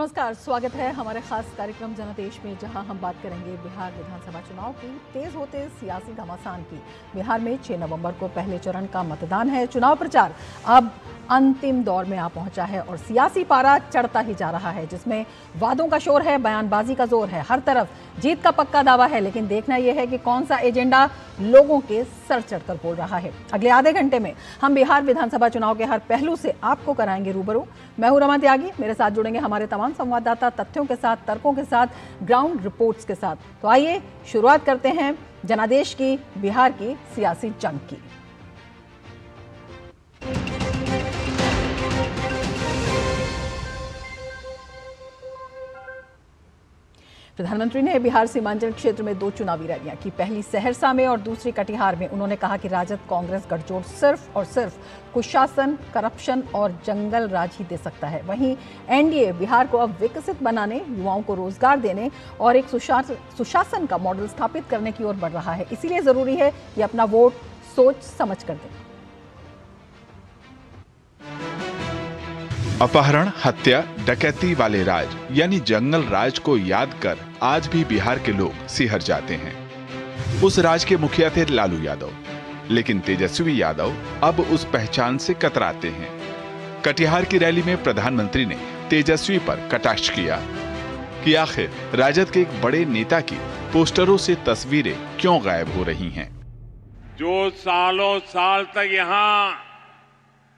नमस्कार, स्वागत है हमारे खास कार्यक्रम जनादेश में, जहां हम बात करेंगे बिहार विधानसभा चुनाव की तेज होते सियासी घमासान की। बिहार में 6 नवंबर को पहले चरण का मतदान है। चुनाव प्रचार अब अंतिम दौर में आ पहुंचा है और सियासी पारा चढ़ता ही जा रहा है, जिसमें वादों का शोर है, बयानबाजी का जोर है, हर तरफ जीत का पक्का दावा है। लेकिन देखना यह है कि कौन सा एजेंडा लोगों के सर चढ़कर बोल रहा है। अगले आधे घंटे में हम बिहार विधानसभा चुनाव के हर पहलू से आपको कराएंगे रूबरू। मैं हूं रमा त्यागी, मेरे साथ जुड़ेंगे हमारे तमाम संवाददाता तथ्यों के साथ, तर्कों के साथ, ग्राउंड रिपोर्ट्स के साथ। तो आइए शुरुआत करते हैं जनादेश की बिहार की सियासी जंग की। प्रधानमंत्री ने बिहार सीमांचल क्षेत्र में 2 चुनावी रैलियां की, पहली सहरसा में और दूसरी कटिहार में। उन्होंने कहा कि राजद कांग्रेस गठजोड़ सिर्फ और सिर्फ कुशासन, करप्शन और जंगल राज ही दे सकता है। वहीं एनडीए बिहार को अब विकसित बनाने, युवाओं को रोजगार देने और एक सुशासन का मॉडल स्थापित करने की ओर बढ़ रहा है। इसीलिए जरूरी है कि अपना वोट सोच समझ कर दें। अपहरण, हत्या, डकैती वाले राज यानी जंगल राज को याद कर आज भी बिहार के लोग सिहर जाते हैं। उस राज के मुखिया थे लालू यादव, लेकिन तेजस्वी यादव अब उस पहचान से कतराते हैं। कटिहार की रैली में प्रधानमंत्री ने तेजस्वी पर कटाक्ष किया कि आखिर राजद के एक बड़े नेता की पोस्टरों से तस्वीरें क्यों गायब हो रही हैं। जो सालों साल तक यहाँ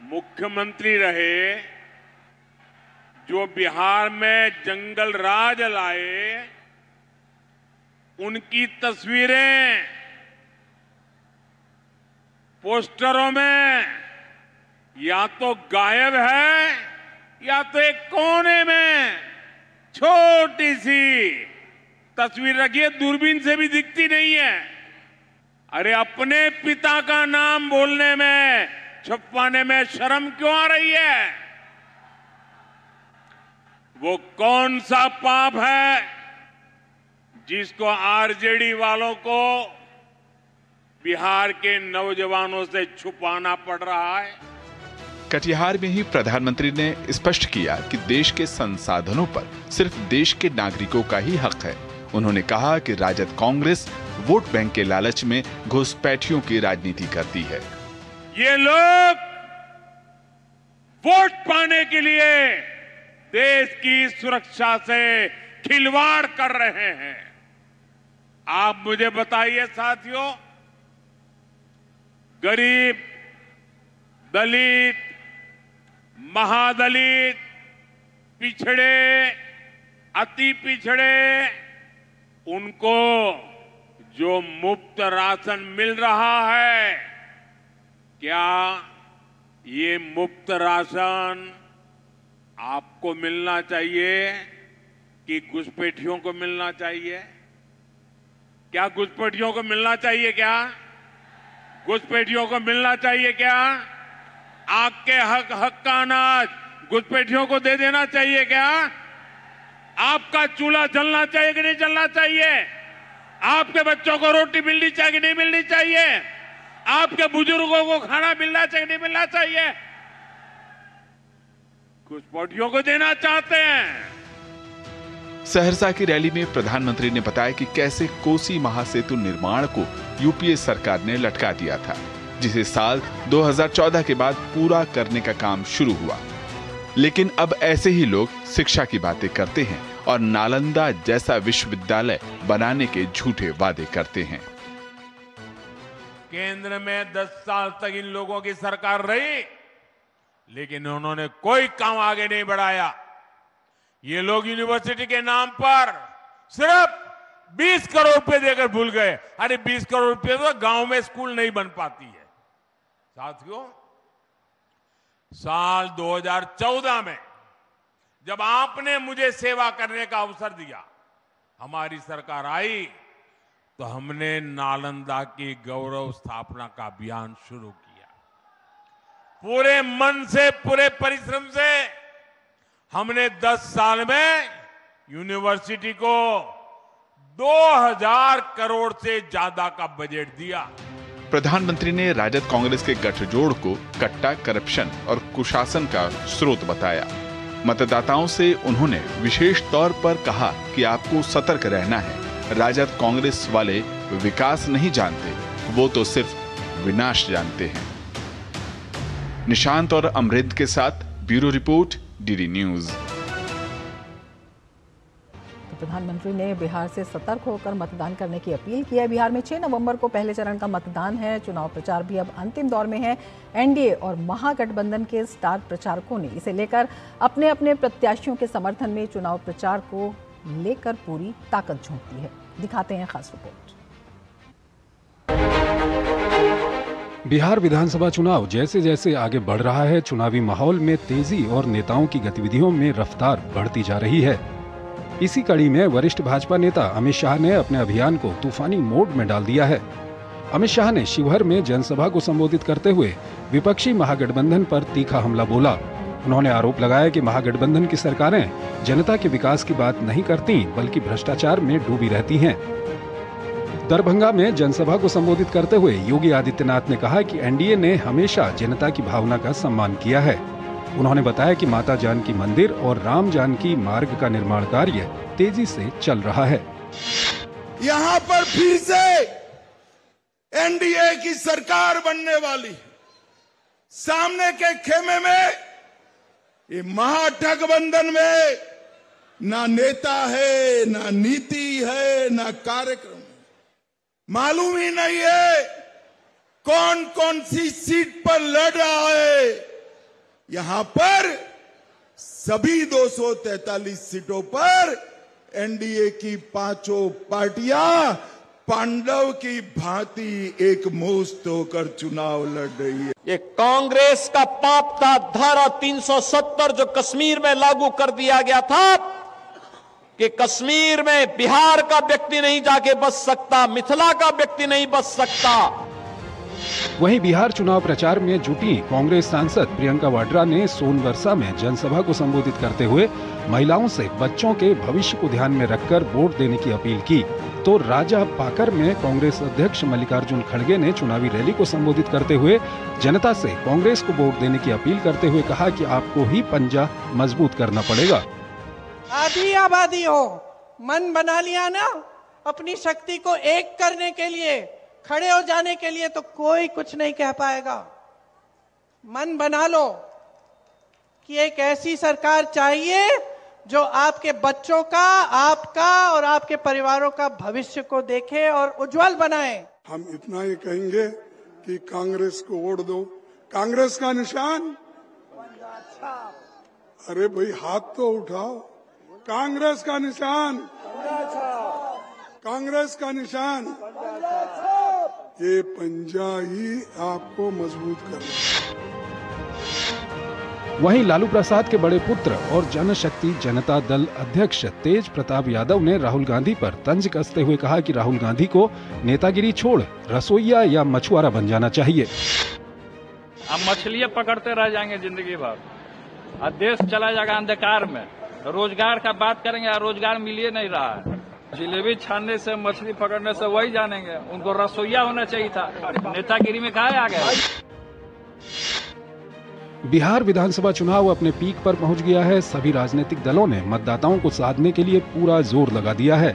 मुख्यमंत्री रहे, जो बिहार में जंगल राज लाए, उनकी तस्वीरें पोस्टरों में या तो गायब है या तो एक कोने में छोटी सी तस्वीर रखी है, दूरबीन से भी दिखती नहीं है। अरे अपने पिता का नाम बोलने में, छुपाने में शर्म क्यों आ रही है? वो कौन सा पाप है जिसको आरजेडी वालों को बिहार के नौजवानों से छुपाना पड़ रहा है? कटिहार में ही प्रधानमंत्री ने स्पष्ट किया कि देश के संसाधनों पर सिर्फ देश के नागरिकों का ही हक है। उन्होंने कहा कि राजद कांग्रेस वोट बैंक के लालच में घुसपैठियों की राजनीति करती है। ये लोग वोट पाने के लिए देश की सुरक्षा से खिलवाड़ कर रहे हैं। आप मुझे बताइए साथियों, गरीब, दलित, महादलित, पिछड़े, अति पिछड़े, उनको जो मुफ्त राशन मिल रहा है, क्या ये मुफ्त राशन आपको मिलना चाहिए कि घुसपैठियों को मिलना चाहिए? क्या घुसपैठियों को मिलना चाहिए? क्या घुसपैठियों को मिलना चाहिए? क्या आपके हक का अनाज घुसपैठियों को दे देना चाहिए? क्या आपका चूल्हा जलना चाहिए कि नहीं जलना चाहिए? आपके बच्चों को रोटी मिलनी चाहिए कि नहीं मिलनी चाहिए? आपके बुजुर्गों को खाना मिलना चाहिए कि नहीं मिलना चाहिए? घुसपैठियों को देना चाहते हैं। सहरसा की रैली में प्रधानमंत्री ने बताया कि कैसे कोसी महासेतु निर्माण को यूपीए सरकार ने लटका दिया था, जिसे साल 2014 के बाद पूरा करने का काम शुरू हुआ। लेकिन अब ऐसे ही लोग शिक्षा की बातें करते हैं और नालंदा जैसा विश्वविद्यालय बनाने के झूठे वादे करते हैं। केंद्र में 10 साल तक इन लोगों की सरकार रही, लेकिन उन्होंने कोई काम आगे नहीं बढ़ाया। ये लोग यूनिवर्सिटी के नाम पर सिर्फ 20 करोड़ रुपए देकर भूल गए। अरे 20 करोड़ रुपए तो गांव में स्कूल नहीं बन पाती है। साथियों, साल 2014 में जब आपने मुझे सेवा करने का अवसर दिया, हमारी सरकार आई, तो हमने नालंदा की गौरव स्थापना का अभियान शुरू किया। पूरे मन से, पूरे परिश्रम से हमने 10 साल में यूनिवर्सिटी को 2000 करोड़ से ज्यादा का बजट दिया। प्रधानमंत्री ने राजद कांग्रेस के गठजोड़ को कट्टा, करप्शन और कुशासन का स्रोत बताया। मतदाताओं से उन्होंने विशेष तौर पर कहा कि आपको सतर्क रहना है। राजद कांग्रेस वाले विकास नहीं जानते, वो तो सिर्फ विनाश जानते हैं। निशांत और अमृत के साथ ब्यूरो रिपोर्ट, डीडी न्यूज। प्रधानमंत्री ने बिहार से सतर्क होकर मतदान करने की अपील की है। बिहार में 6 नवंबर को पहले चरण का मतदान है। चुनाव प्रचार भी अब अंतिम दौर में है। एनडीए और महागठबंधन के स्टार प्रचारकों ने इसे लेकर अपने अपने प्रत्याशियों के समर्थन में चुनाव प्रचार को लेकर पूरी ताकत झोंक दी है। दिखाते हैं खास रिपोर्ट। बिहार विधानसभा चुनाव जैसे जैसे आगे बढ़ रहा है, चुनावी माहौल में तेजी और नेताओं की गतिविधियों में रफ्तार बढ़ती जा रही है। इसी कड़ी में वरिष्ठ भाजपा नेता अमित शाह ने अपने अभियान को तूफानी मोड में डाल दिया है। अमित शाह ने शिवहर में जनसभा को संबोधित करते हुए विपक्षी महागठबंधन पर तीखा हमला बोला। उन्होंने आरोप लगाया कि महागठबंधन की सरकारें जनता के विकास की बात नहीं करती, बल्कि भ्रष्टाचार में डूबी रहती हैं। दरभंगा में जनसभा को संबोधित करते हुए योगी आदित्यनाथ ने कहा कि एनडीए ने हमेशा जनता की भावना का सम्मान किया है। उन्होंने बताया कि माता जानकी मंदिर और राम जानकी मार्ग का निर्माण कार्य तेजी से चल रहा है। यहाँ पर फिर से एनडीए की सरकार बनने वाली। सामने के खेमे में ये महागठबंधन में ना नेता है, ना नीति है, ना कार्यक्रम। मालूम ही नहीं है कौन कौन सी सीट पर लड़ रहा है। यहां पर सभी 243 सीटों पर एनडीए की पांचों पार्टियां पांडव की भांति एक मुश्त होकर चुनाव लड़ रही है। ये कांग्रेस का पाप था। धारा 370 जो कश्मीर में लागू कर दिया गया था कि कश्मीर में बिहार का व्यक्ति नहीं जाके बस सकता, मिथिला का व्यक्ति नहीं बस सकता। वहीं बिहार चुनाव प्रचार में जुटी कांग्रेस सांसद प्रियंका वाड्रा ने सोनवर्षा में जनसभा को संबोधित करते हुए महिलाओं से बच्चों के भविष्य को ध्यान में रखकर वोट देने की अपील की। तो राजा पाकर में कांग्रेस अध्यक्ष मल्लिकार्जुन खड़गे ने चुनावी रैली को संबोधित करते हुए जनता से कांग्रेस को वोट देने की अपील करते हुए कहा कि आपको ही पंजा मजबूत करना पड़ेगा। आधी आबादी हो, मन बना लिया ना अपनी शक्ति को एक करने के लिए, खड़े हो जाने के लिए, तो कोई कुछ नहीं कह पाएगा। मन बना लो कि एक ऐसी सरकार चाहिए जो आपके बच्चों का, आपका और आपके परिवारों का भविष्य को देखे और उज्जवल बनाए। हम इतना ही कहेंगे कि कांग्रेस को वोट दो। कांग्रेस का निशान, अरे भाई हाथ तो उठाओ। कांग्रेस का निशान, कांग्रेस का निशान, ये पंजा ही आपको मजबूत करेगा। वहीं लालू प्रसाद के बड़े पुत्र और जनशक्ति जनता दल अध्यक्ष तेज प्रताप यादव ने राहुल गांधी पर तंज कसते हुए कहा कि राहुल गांधी को नेतागिरी छोड़ रसोईया या मछुआरा बन जाना चाहिए। हम मछलियाँ पकड़ते रह जाएंगे जिंदगी भर और देश चला जाएगा अंधकार में। रोजगार का बात करेंगे, रोजगार मिल ही नहीं रहा है। जिलेबी छानने से, मछली पकड़ने से वही जानेंगे। उनको रसोईया होना चाहिए था, नेतागिरी में कहाँ आ गए। बिहार विधानसभा चुनाव अपने पीक पर पहुंच गया है। सभी राजनीतिक दलों ने मतदाताओं को साधने के लिए पूरा जोर लगा दिया है।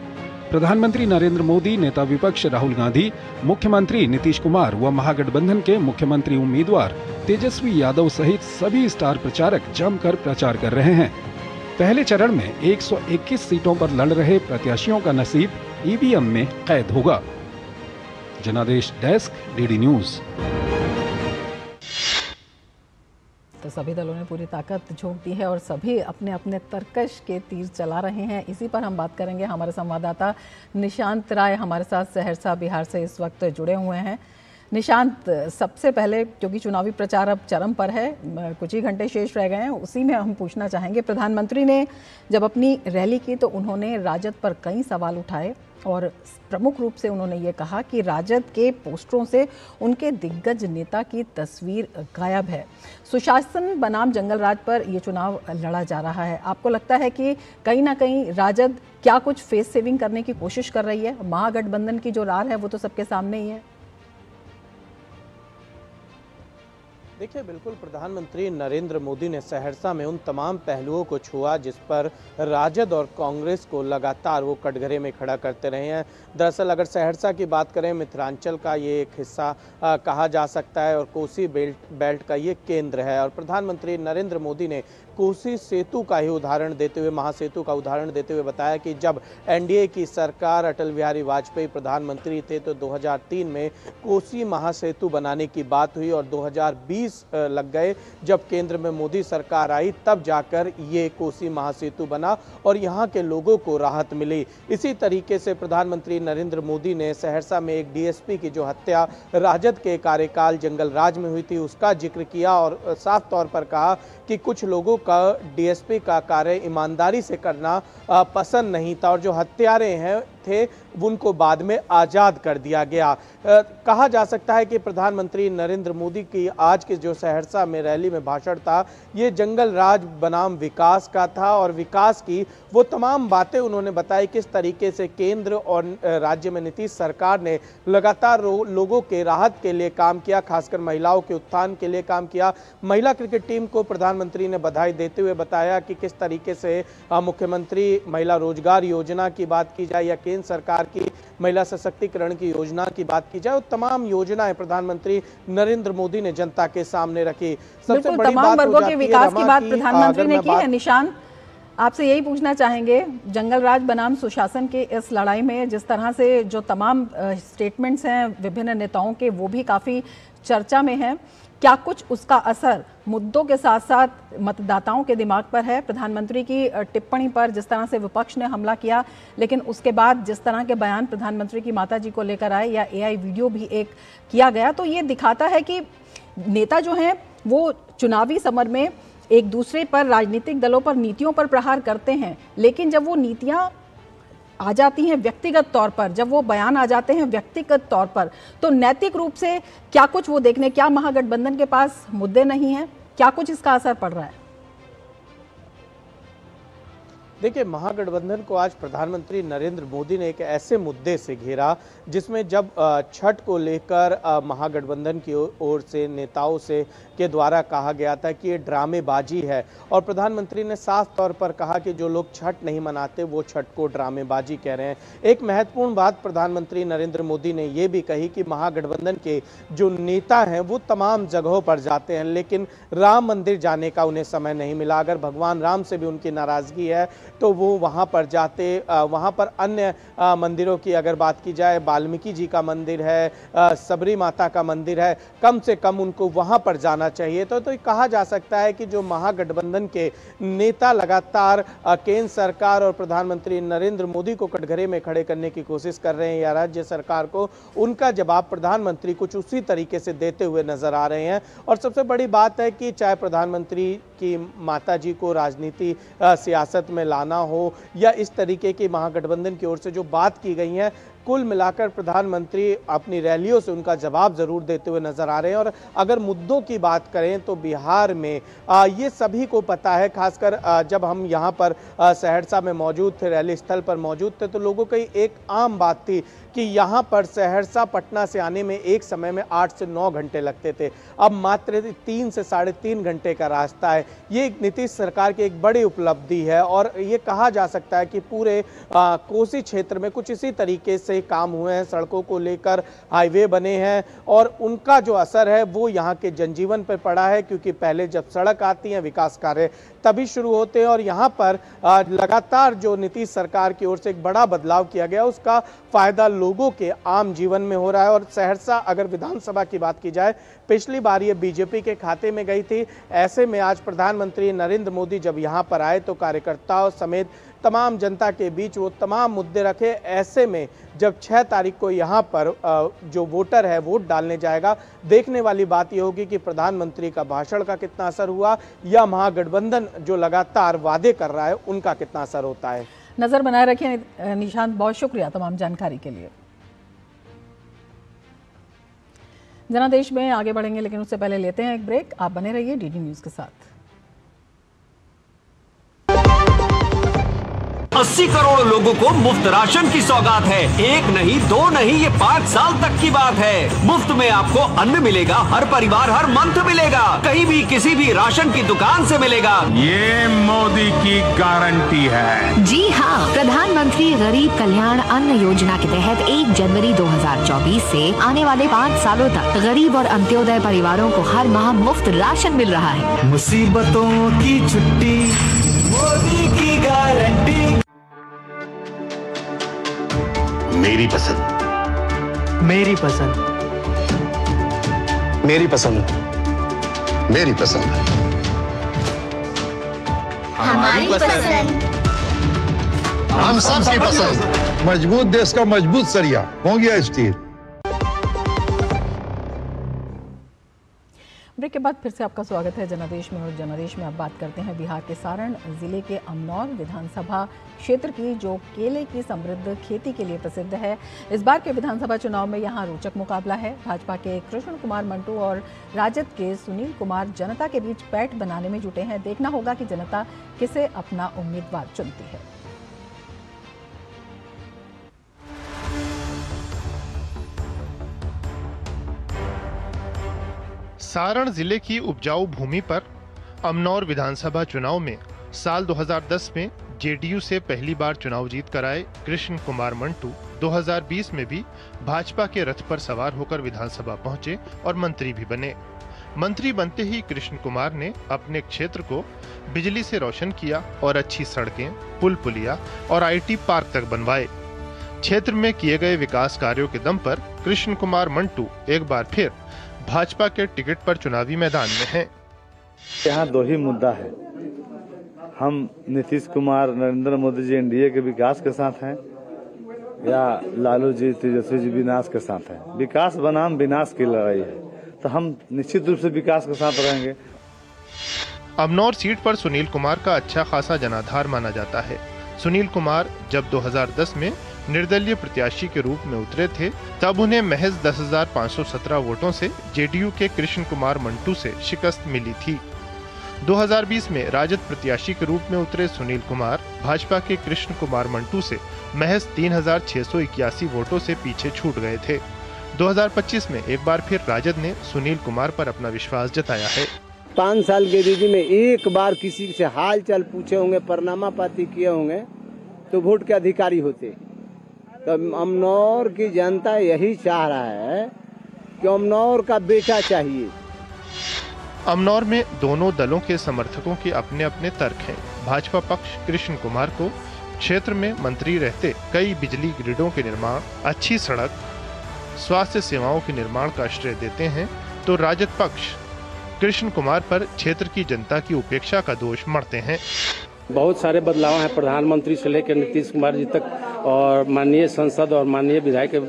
प्रधानमंत्री नरेंद्र मोदी, नेता विपक्ष राहुल गांधी, मुख्यमंत्री नीतीश कुमार व महागठबंधन के मुख्यमंत्री उम्मीदवार तेजस्वी यादव सहित सभी स्टार प्रचारक जमकर प्रचार कर रहे हैं। पहले चरण में 121 सीटों पर लड़ रहे प्रत्याशियों का नसीब ईवीएम में कैद होगा। जनादेश डेस्क, डीडी न्यूज। तो सभी दलों ने पूरी ताकत झोंक दी है और सभी अपने अपने तरकश के तीर चला रहे हैं। इसी पर हम बात करेंगे। हमारे संवाददाता निशांत राय हमारे साथ सहरसा बिहार से इस वक्त जुड़े हुए हैं। निशांत, सबसे पहले क्योंकि चुनावी प्रचार अब चरम पर है, कुछ ही घंटे शेष रह गए हैं, उसी में हम पूछना चाहेंगे, प्रधानमंत्री ने जब अपनी रैली की तो उन्होंने राजद पर कई सवाल उठाए और प्रमुख रूप से उन्होंने ये कहा कि राजद के पोस्टरों से उनके दिग्गज नेता की तस्वीर गायब है। सुशासन बनाम जंगल राज पर ये चुनाव लड़ा जा रहा है। आपको लगता है कि कहीं ना कहीं राजद क्या कुछ फेस सेविंग करने की कोशिश कर रही है? महागठबंधन की जो रार है वो तो सबके सामने ही है। देखिए, बिल्कुल प्रधानमंत्री नरेंद्र मोदी ने सहरसा में उन तमाम पहलुओं को छुआ जिस पर राजद और कांग्रेस को लगातार वो कटघरे में खड़ा करते रहे हैं। दरअसल अगर सहरसा की बात करें, मिथिलांचल का ये एक हिस्सा कहा जा सकता है और कोसी बेल्ट का ये केंद्र है। और प्रधानमंत्री नरेंद्र मोदी ने कोसी सेतु का ही उदाहरण देते हुए, महासेतु का उदाहरण देते हुए बताया कि जब एनडीए की सरकार, अटल बिहारी वाजपेयी प्रधानमंत्री थे तो 2003 में कोसी महासेतु बनाने की बात हुई और 2020 लग गए। जब केंद्र में मोदी सरकार आई तब जाकर ये कोसी महासेतु बना और यहाँ के लोगों को राहत मिली। इसी तरीके से प्रधानमंत्री नरेंद्र मोदी ने सहरसा में एक डीएसपी की जो हत्या राजद के कार्यकाल जंगल राज में हुई थी उसका जिक्र किया और साफ तौर पर कहा कि कुछ लोगों का डीएसपी का कार्य ईमानदारी से करना पसंद नहीं था और जो हत्यारे हैं थे उनको बाद में आजाद कर दिया गया। कहा जा सकता है कि प्रधानमंत्री नरेंद्र मोदी की आज के जो सहरसा में रैली में भाषण था ये जंगल राज बनाम विकास का था और विकास की वो तमाम बातें उन्होंने बताई किस तरीके से केंद्र और राज्य में नीतीश सरकार ने लगातार लोगों के राहत के लिए काम किया, खासकर महिलाओं के उत्थान के लिए काम किया। महिला क्रिकेट टीम को प्रधानमंत्री ने बधाई देते हुए बताया कि किस तरीके से मुख्यमंत्री महिला रोजगार योजना की बात की जाए या केंद्र सरकार की महिला सशक्तिकरण की योजना की बात की जाए, तमाम योजनाएं प्रधानमंत्री नरेंद्र मोदी ने जनता के सामने रखी। सबसे बड़ी तमाम बात वर्गों के विकास की बात प्रधानमंत्री ने की है। निशान, आपसे यही पूछना चाहेंगे, जंगल राज बनाम सुशासन के इस लड़ाई में जिस तरह से जो तमाम स्टेटमेंट्स हैं विभिन्न नेताओं के वो भी काफी चर्चा में हैं, क्या कुछ उसका असर मुद्दों के साथ साथ मतदाताओं के दिमाग पर है? प्रधानमंत्री की टिप्पणी पर जिस तरह से विपक्ष ने हमला किया, लेकिन उसके बाद जिस तरह के बयान प्रधानमंत्री की माताजी को लेकर आए या एआई वीडियो भी एक किया गया, तो ये दिखाता है कि नेता जो हैं वो चुनावी समर में एक दूसरे पर, राजनीतिक दलों पर, नीतियों पर प्रहार करते हैं, लेकिन जब वो नीतियां आ जाती हैं व्यक्तिगत तौर पर, जब वो बयान आ जाते हैं व्यक्तिगत तौर पर, तो नैतिक रूप से क्या कुछ वो देखने, क्या महागठबंधन के पास मुद्दे नहीं हैं? क्या कुछ इसका असर पड़ रहा है? देखिए, महागठबंधन को आज प्रधानमंत्री नरेंद्र मोदी ने एक ऐसे मुद्दे से घेरा जिसमें जब छठ को लेकर महागठबंधन की ओर से नेताओं से के द्वारा कहा गया था कि ये ड्रामेबाजी है और प्रधानमंत्री ने साफ तौर पर कहा कि जो लोग छठ नहीं मनाते वो छठ को ड्रामेबाजी कह रहे हैं। एक महत्वपूर्ण बात प्रधानमंत्री नरेंद्र मोदी ने ये भी कही कि महागठबंधन के जो नेता हैं वो तमाम जगहों पर जाते हैं लेकिन राम मंदिर जाने का उन्हें समय नहीं मिला। अगर भगवान राम से भी उनकी नाराजगी है तो वो वहाँ पर जाते, वहाँ पर अन्य मंदिरों की अगर बात की जाए, वाल्मीकि जी का मंदिर है, सबरी माता का मंदिर है, कम से कम उनको वहाँ पर जाना चाहिए। तो कहा जा सकता है कि जो महागठबंधन के नेता लगातार केंद्र सरकार और प्रधानमंत्री नरेंद्र मोदी को कटघरे में खड़े करने की कोशिश कर रहे हैं या राज्य सरकार को, उनका जवाब प्रधानमंत्री कुछ उसी तरीके से देते हुए नजर आ रहे हैं। और सबसे बड़ी बात है कि चाहे प्रधानमंत्री की माताजी को राजनीति सियासत में लाना हो या इस तरीके की महागठबंधन की ओर से जो बात की गई है, कुल मिलाकर प्रधानमंत्री अपनी रैलियों से उनका जवाब जरूर देते हुए नजर आ रहे हैं। और अगर मुद्दों की बात करें तो बिहार में ये सभी को पता है, खासकर जब हम यहाँ पर सहरसा में मौजूद थे, रैली स्थल पर मौजूद थे, तो लोगों की एक आम बात थी कि यहाँ पर सहरसा पटना से आने में एक समय में 8 से 9 घंटे लगते थे, अब मात्र 3 से 3.5 घंटे का रास्ता है। ये नीतीश सरकार की एक बड़ी उपलब्धि है और ये कहा जा सकता है कि पूरे कोसी क्षेत्र में कुछ इसी तरीके से काम हुए हैं, सड़कों को लेकर हाईवे बने हैं और उनका जो असर है वो यहाँ के जनजीवन पर पड़ा है, क्योंकि पहले जब सड़क आती है विकास कार्य तभी शुरू होते हैं और यहाँ पर लगातार जो नीतीश सरकार की ओर से एक बड़ा बदलाव किया गया उसका फायदा लोगों के आम जीवन में हो रहा है। और सहरसा अगर विधानसभा की बात की जाए, पिछली बार ये बीजेपी के खाते में गई थी, ऐसे में आज प्रधानमंत्री नरेंद्र मोदी जब यहाँ पर आए तो कार्यकर्ताओं समेत तमाम जनता के बीच वो तमाम मुद्दे रखे। ऐसे में जब 6 तारीख को यहाँ पर जो वोटर है वोट डालने जाएगा, देखने वाली बात ये होगी कि प्रधानमंत्री का भाषण का कितना असर हुआ या महागठबंधन जो लगातार वादे कर रहा है उनका कितना असर होता है। नजर बनाए रखिए निशांत, बहुत शुक्रिया तमाम जानकारी के लिए। जनादेश में आगे बढ़ेंगे लेकिन उससे पहले लेते हैं एक ब्रेक। आप बने रहिए डीडी न्यूज के साथ। 80 करोड़ लोगों को मुफ्त राशन की सौगात है। 1 नहीं 2 नहीं, ये 5 साल तक की बात है। मुफ्त में आपको अन्न मिलेगा, हर परिवार हर मंथ मिलेगा, कहीं भी किसी भी राशन की दुकान से मिलेगा। ये मोदी की गारंटी है। जी हाँ, प्रधानमंत्री गरीब कल्याण अन्न योजना के तहत 1 जनवरी 2024 से आने वाले 5 सालों तक गरीब और अंत्योदय परिवारों को हर माह मुफ्त राशन मिल रहा है। मुसीबतों की छुट्टी, मोदी की गारंटी। मेरी पसंद, मेरी पसंद, मेरी पसंद, मेरी पसंद, हमारी पसंद, हम सबकी पसंद। मजबूत देश का मजबूत सरिया हो गया स्टील। ब्रेक के बाद फिर से आपका स्वागत है जनादेश में। और जनादेश में अब बात करते हैं बिहार के सारण जिले के अमनौर विधानसभा क्षेत्र की, जो केले की समृद्ध खेती के लिए प्रसिद्ध है। इस बार के विधानसभा चुनाव में यहां रोचक मुकाबला है। भाजपा के कृष्ण कुमार मंटू और राजद के सुनील कुमार जनता के बीच पैठ बनाने में जुटे हैं। देखना होगा कि जनता किसे अपना उम्मीदवार चुनती है। सारण जिले की उपजाऊ भूमि पर अमनौर विधानसभा चुनाव में साल 2010 में जेडीयू से पहली बार चुनाव जीत कर आए कृष्ण कुमार मंटू 2020 में भी भाजपा के रथ पर सवार होकर विधानसभा पहुंचे और मंत्री भी बने। मंत्री बनते ही कृष्ण कुमार ने अपने क्षेत्र को बिजली से रोशन किया और अच्छी सड़कें, पुल पुलिया और आईटी पार्क तक बनवाए। क्षेत्र में किए गए विकास कार्यों के दम पर कृष्ण कुमार मंटू एक बार फिर भाजपा के टिकट पर चुनावी मैदान में हैं। यहाँ 2 ही मुद्दा है, हम नीतीश कुमार नरेंद्र मोदी जी एनडीए के विकास के साथ हैं या लालू जी तेजस्वी जी विनाश के साथ हैं। विकास बनाम विनाश की लड़ाई है, तो हम निश्चित रूप से विकास के साथ रहेंगे। अमनौर सीट पर सुनील कुमार का अच्छा खासा जनाधार माना जाता है। सुनील कुमार जब 2010 में निर्दलीय प्रत्याशी के रूप में उतरे थे, तब उन्हें महज 10,517 वोटों से जेडीयू के कृष्ण कुमार मंटू से शिकस्त मिली थी। 2020 में राजद प्रत्याशी के रूप में उतरे सुनील कुमार भाजपा के कृष्ण कुमार मंटू से महज 3,681 वोटों से पीछे छूट गए थे। 2025 में एक बार फिर राजद ने सुनील कुमार पर अपना विश्वास जताया है। 5 साल के दीदी में एक बार किसी से हाल चाल पूछे होंगे, प्रणामा पाती किए होंगे तो वोट के अधिकारी होते। तो अमनौर की जनता यही चाह रहा है कि अमनौर का बेटा चाहिए। अमनौर में दोनों दलों के समर्थकों के अपने अपने तर्क हैं। भाजपा पक्ष कृष्ण कुमार को क्षेत्र में मंत्री रहते कई बिजली ग्रिडों के निर्माण, अच्छी सड़क, स्वास्थ्य सेवाओं के निर्माण का श्रेय देते हैं, तो राजद पक्ष कृष्ण कुमार पर क्षेत्र की जनता की उपेक्षा का दोष मढ़ते हैं। बहुत सारे बदलाव हैं, प्रधानमंत्री से लेकर नीतीश कुमार जी तक, और माननीय सांसद और माननीय विधायक के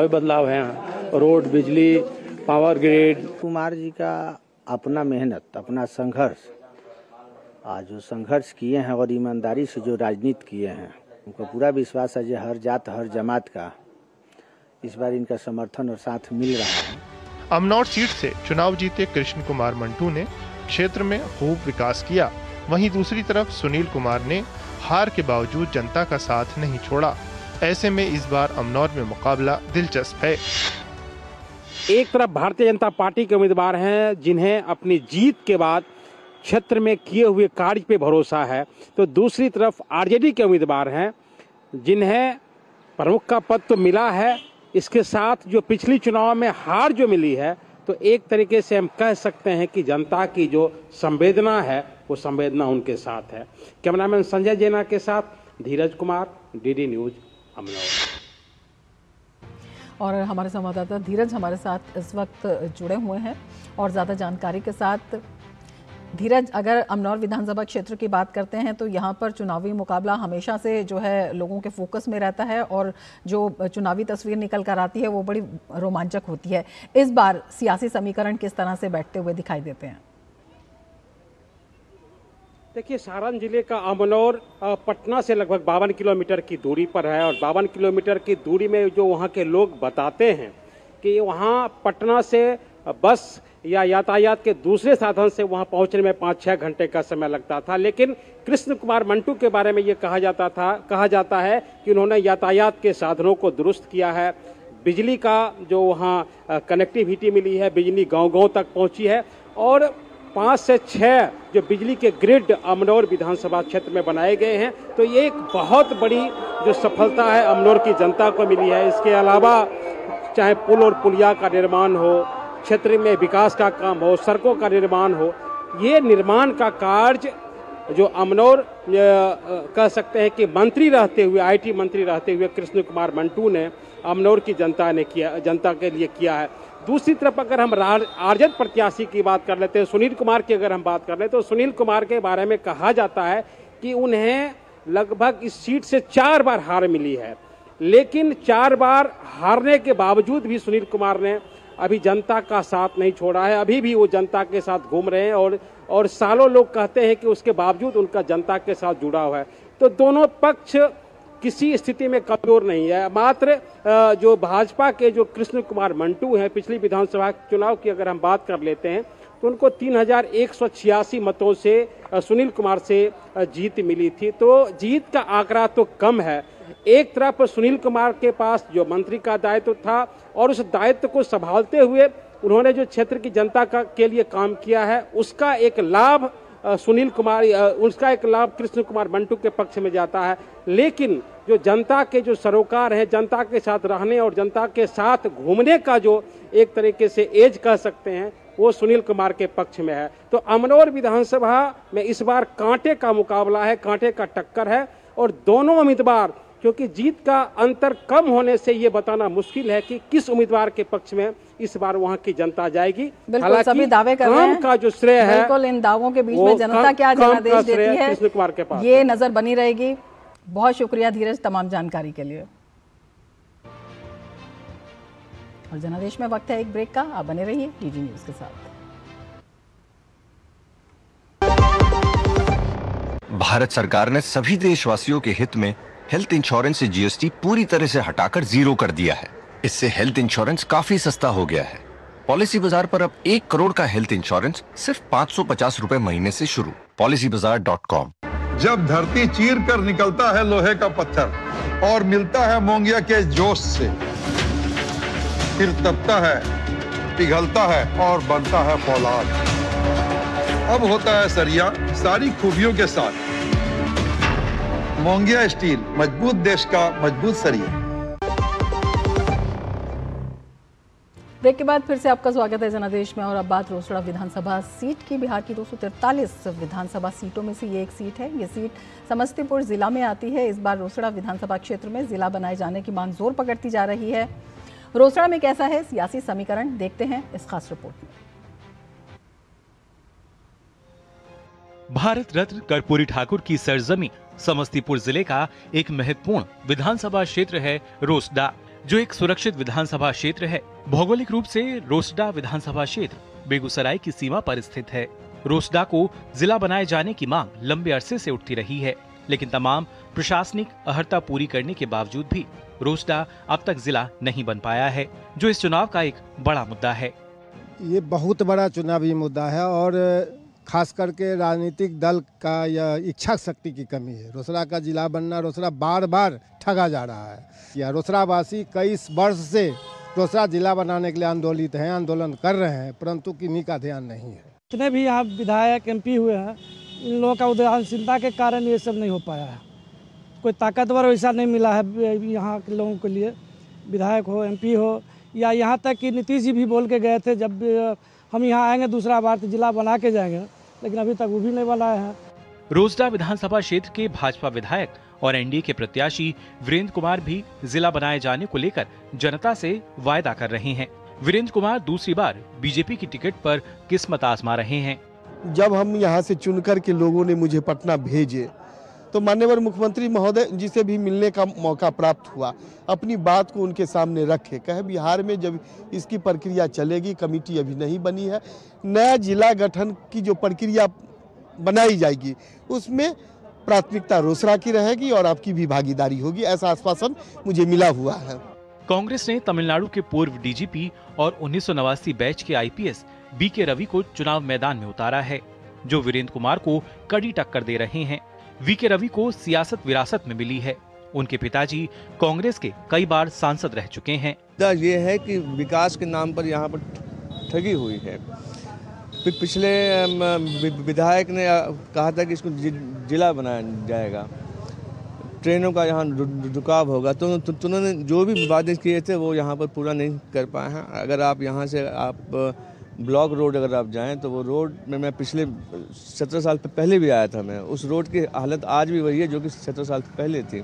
बदलाव हैं। रोड, बिजली, पावर ग्रिड। कुमार जी का अपना मेहनत, अपना संघर्ष, आज जो संघर्ष किए हैं और ईमानदारी से जो राजनीति किए हैं, उनको पूरा विश्वास है कि हर जात हर जमात का इस बार इनका समर्थन और साथ मिल रहा है। अमनौर सीट से चुनाव जीते कृष्ण कुमार मंटू ने क्षेत्र में खूब विकास किया। वहीं दूसरी तरफ सुनील कुमार ने हार के बावजूद जनता का साथ नहीं छोड़ा। ऐसे में इस बार अमनौर में मुकाबला दिलचस्प है। एक तरफ भारतीय जनता पार्टी के उम्मीदवार हैं जिन्हें अपनी जीत के बाद क्षेत्र में किए हुए कार्य पे भरोसा है, तो दूसरी तरफ आरजेडी के उम्मीदवार हैं जिन्हें प्रमुख का पद तो मिला है, इसके साथ जो पिछली चुनाव में हार जो मिली है, तो एक तरीके से हम कह सकते हैं कि जनता की जो संवेदना है वो संवेदना उनके साथ है। कैमरामैन संजय जैना के साथ धीरज कुमार, डीडी न्यूज, अमनौर। और हमारे संवाददाता धीरज हमारे साथ इस वक्त जुड़े हुए हैं और ज़्यादा जानकारी के साथ। धीरज, अगर अमनौर विधानसभा क्षेत्र की बात करते हैं तो यहाँ पर चुनावी मुकाबला हमेशा से जो है लोगों के फोकस में रहता है और जो चुनावी तस्वीर निकल कर आती है वो बड़ी रोमांचक होती है। इस बार सियासी समीकरण किस तरह से बैठते हुए दिखाई देते हैं? देखिए, सारण जिले का अमनौर पटना से लगभग 52 किलोमीटर की दूरी पर है और 52 किलोमीटर की दूरी में जो वहाँ के लोग बताते हैं कि वहाँ पटना से बस या यातायात के दूसरे साधन से वहां पहुंचने में 5-6 घंटे का समय लगता था। लेकिन कृष्ण कुमार मंटू के बारे में ये कहा जाता है कि उन्होंने यातायात के साधनों को दुरुस्त किया है, बिजली का जो वहाँ कनेक्टिविटी मिली है, बिजली गांव-गांव तक पहुंची है और 5 से 6 जो बिजली के ग्रिड अमनौर विधानसभा क्षेत्र में बनाए गए हैं। तो ये एक बहुत बड़ी जो सफलता है अमनौर की जनता को मिली है। इसके अलावा चाहे पुल और पुलिया का निर्माण हो, क्षेत्र में विकास का काम हो, सड़कों का निर्माण हो, ये निर्माण का कार्य जो अमनौर कह सकते हैं कि मंत्री रहते हुए, IT मंत्री रहते हुए कृष्ण कुमार मंटू ने अमनौर की जनता के लिए किया है। दूसरी तरफ अगर हम आरजेडी प्रत्याशी की बात कर लेते हैं, सुनील कुमार की अगर हम बात कर लें तो सुनील कुमार के बारे में कहा जाता है कि उन्हें लगभग इस सीट से 4 बार हार मिली है। लेकिन 4 बार हारने के बावजूद भी सुनील कुमार ने अभी जनता का साथ नहीं छोड़ा है, अभी भी वो जनता के साथ घूम रहे हैं और सालों लोग कहते हैं कि उसके बावजूद उनका जनता के साथ जुड़ा हुआ है। तो दोनों पक्ष किसी स्थिति में कमजोर नहीं है। मात्र जो भाजपा के जो कृष्ण कुमार मंटू हैं, पिछली विधानसभा चुनाव की अगर हम बात कर लेते हैं तो उनको 3186 मतों से सुनील कुमार से जीत मिली थी। तो जीत का आंकड़ा तो कम है। एक तरफ सुनील कुमार के पास जो मंत्री का दायित्व था और उस दायित्व को संभालते हुए उन्होंने जो क्षेत्र की जनता के लिए काम किया है, उसका एक लाभ उसका एक लाभ कृष्ण कुमार मंटू के पक्ष में जाता है। लेकिन जो जनता के जो सरोकार हैं, जनता के साथ रहने और जनता के साथ घूमने का जो एक तरीके से एज कह सकते हैं, वो सुनील कुमार के पक्ष में है। तो अमनौर विधानसभा में इस बार कांटे का मुकाबला है, कांटे का टक्कर है और दोनों उम्मीदवार, क्योंकि जीत का अंतर कम होने से ये बताना मुश्किल है कि किस उम्मीदवार के पक्ष में इस बार वहां की जनता जाएगी। बिल्कुल, सभी दावे कर रहे हैं का जो श्रेय है, बिल्कुल इन दावों के बीच में जनता क्या जनादेश देती है कृष्ण कुमार के पास, ये नजर बनी रहेगी। बहुत शुक्रिया धीरज तमाम जानकारी के लिए। और जनादेश में वक्त है एक ब्रेक का, आप बने रहिए DG न्यूज के साथ। भारत सरकार ने सभी देशवासियों के हित में हेल्थ इंश्योरेंस से GST पूरी तरह से हटाकर 0 कर दिया है। इससे हेल्थ इंश्योरेंस काफी सस्ता हो गया है। पॉलिसी बाजार पर अब 1 करोड़ का हेल्थ इंश्योरेंस सिर्फ 550 रुपए महीने से शुरू। policybazaar.com। जब धरती चीर कर निकलता है लोहे का पत्थर और मिलता है मोंगिया के जोश से, फिर तपता है, पिघलता है और बनता है फौलाद। अब होता है सरिया सारी खूबियों के साथ। मोंगिया स्टील, मजबूत देश का मजबूत सरिया। ब्रेक के बाद फिर से आपका स्वागत है जनादेश में। और अब बात रोसड़ा विधानसभा सीट की। बिहार की 243 विधानसभा सीटों में से ये एक सीट है। ये सीट समस्तीपुर जिला में आती है। इस बार रोसड़ा विधानसभा क्षेत्र में जिला बनाए जाने की मांग जोर पकड़ती जा रही है। रोसड़ा में कैसा है सियासी समीकरण, देखते हैं इस खास रिपोर्ट में। भारत रत्न कर्पूरी ठाकुर की सरजमी समस्तीपुर जिले का एक महत्वपूर्ण विधानसभा क्षेत्र है रोसड़ा, जो एक सुरक्षित विधानसभा क्षेत्र है। भौगोलिक रूप से रोसड़ा विधानसभा क्षेत्र बेगूसराय की सीमा पर स्थित है। रोसड़ा को जिला बनाए जाने की मांग लंबे अरसे से उठती रही है, लेकिन तमाम प्रशासनिक अहर्ता पूरी करने के बावजूद भी रोसड़ा अब तक जिला नहीं बन पाया है, जो इस चुनाव का एक बड़ा मुद्दा है। ये बहुत बड़ा चुनावी मुद्दा है और खास करके राजनीतिक दल का यह इच्छा शक्ति की कमी है। रोसड़ा का जिला बनना, रोसड़ा बार बार ठगा जा रहा है। या रोसड़ा वासी कई वर्ष से रोसड़ा जिला बनाने के लिए आंदोलित हैं, आंदोलन कर रहे हैं, परंतु किन्हीं का ध्यान नहीं है। जितने भी यहाँ विधायक MP हुए हैं, इन लोगों का उदासीनता के कारण ये सब नहीं हो पाया है। कोई ताकतवर वैसा नहीं मिला है यहाँ के लोगों के लिए, विधायक हो, MP हो, या यहाँ तक कि नीतीश जी भी बोल के गए थे जब हम यहाँ आएंगे दूसरा बार तो जिला बना के जाएंगे, लेकिन अभी तक वो भी नहीं बनाए हैं। रोसड़ा विधानसभा क्षेत्र के भाजपा विधायक और NDA के प्रत्याशी वीरेंद्र कुमार भी जिला बनाए जाने को लेकर जनता से वायदा कर रहे हैं। वीरेंद्र कुमार दूसरी बार बीजेपी की टिकट पर किस्मत आजमा रहे हैं। जब हम यहाँ से चुनकर के लोगों ने मुझे पटना भेजे तो माननीय मुख्यमंत्री महोदय जी से भी मिलने का मौका प्राप्त हुआ। अपनी बात को उनके सामने रखे, कहे बिहार में जब इसकी प्रक्रिया चलेगी, कमेटी अभी नहीं बनी है, नया जिला गठन की जो प्रक्रिया बनाई जाएगी उसमें प्राथमिकता रोसड़ा की रहेगी और आपकी भी भागीदारी होगी, ऐसा आश्वासन मुझे मिला हुआ है। कांग्रेस ने तमिलनाडु के पूर्व DGP और 1989 बैच के IPS बीके रवि को चुनाव मैदान में उतारा है, जो वीरेंद्र कुमार को कड़ी टक्कर दे रहे हैं। बीके रवि को सियासत विरासत में मिली है। उनके पिताजी कांग्रेस के कई बार सांसद रह चुके हैं। ये है कि विकास के नाम पर यहाँ पर ठगी हुई है। पिछले विधायक ने कहा था कि इसको जिला बनाया जाएगा, ट्रेनों का यहाँ रुकाव होगा, तो उन्होंने जो भी वादे किए थे वो यहाँ पर पूरा नहीं कर पाए हैं। अगर आप यहाँ से ब्लॉक रोड अगर आप जाएं तो वो रोड में मैं पिछले 17 साल पहले भी आया था। मैं उस रोड की हालत आज भी वही है जो कि 17 साल पहले थी।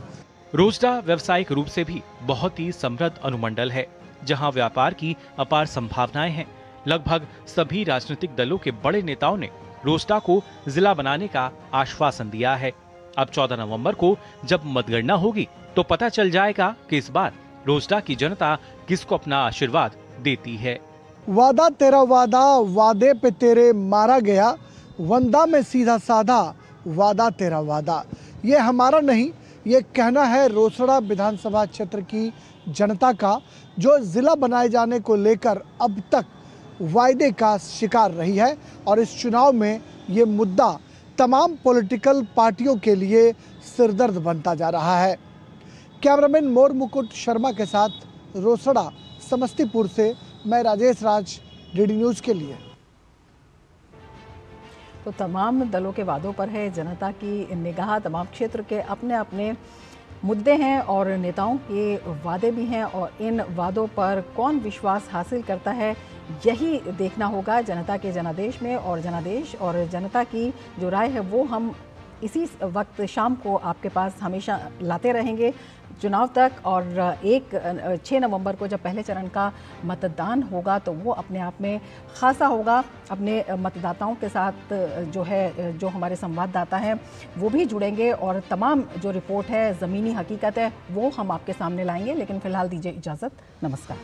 रोसडा व्यावसायिक रूप से भी बहुत ही समृद्ध अनुमंडल है, जहां व्यापार की अपार संभावनाएं हैं। लगभग सभी राजनीतिक दलों के बड़े नेताओं ने रोसडा को जिला बनाने का आश्वासन दिया है। अब 14 नवंबर को जब मतगणना होगी तो पता चल जाएगा कि इस बार रोसडा की जनता किसको अपना आशीर्वाद देती है। वादा तेरा वादा, वादे पे तेरे मारा गया, वंदा में सीधा साधा, वादा तेरा वादा। ये हमारा नहीं, ये कहना है रोसड़ा विधानसभा क्षेत्र की जनता का, जो जिला बनाए जाने को लेकर अब तक वायदे का शिकार रही है। और इस चुनाव में ये मुद्दा तमाम पॉलिटिकल पार्टियों के लिए सिरदर्द बनता जा रहा है। कैमरामैन मोर मुकुट शर्मा के साथ रोसड़ा समस्तीपुर से मैं राजेश राज, डीडी न्यूज़ के लिए। तो तमाम दलों के वादों पर है जनता की निगाह। तमाम क्षेत्र के अपने अपने मुद्दे हैं और नेताओं के वादे भी हैं, और इन वादों पर कौन विश्वास हासिल करता है यही देखना होगा जनता के जनादेश में। और जनादेश और जनता की जो राय है वो हम इसी वक्त शाम को आपके पास हमेशा लाते रहेंगे चुनाव तक। और 6 नवंबर को जब पहले चरण का मतदान होगा तो वो अपने आप में खासा होगा। अपने मतदाताओं के साथ जो हमारे संवाददाता हैं वो भी जुड़ेंगे और तमाम जो रिपोर्ट है, ज़मीनी हकीकत है, वो हम आपके सामने लाएंगे। लेकिन फ़िलहाल दीजिए इजाज़त, नमस्कार।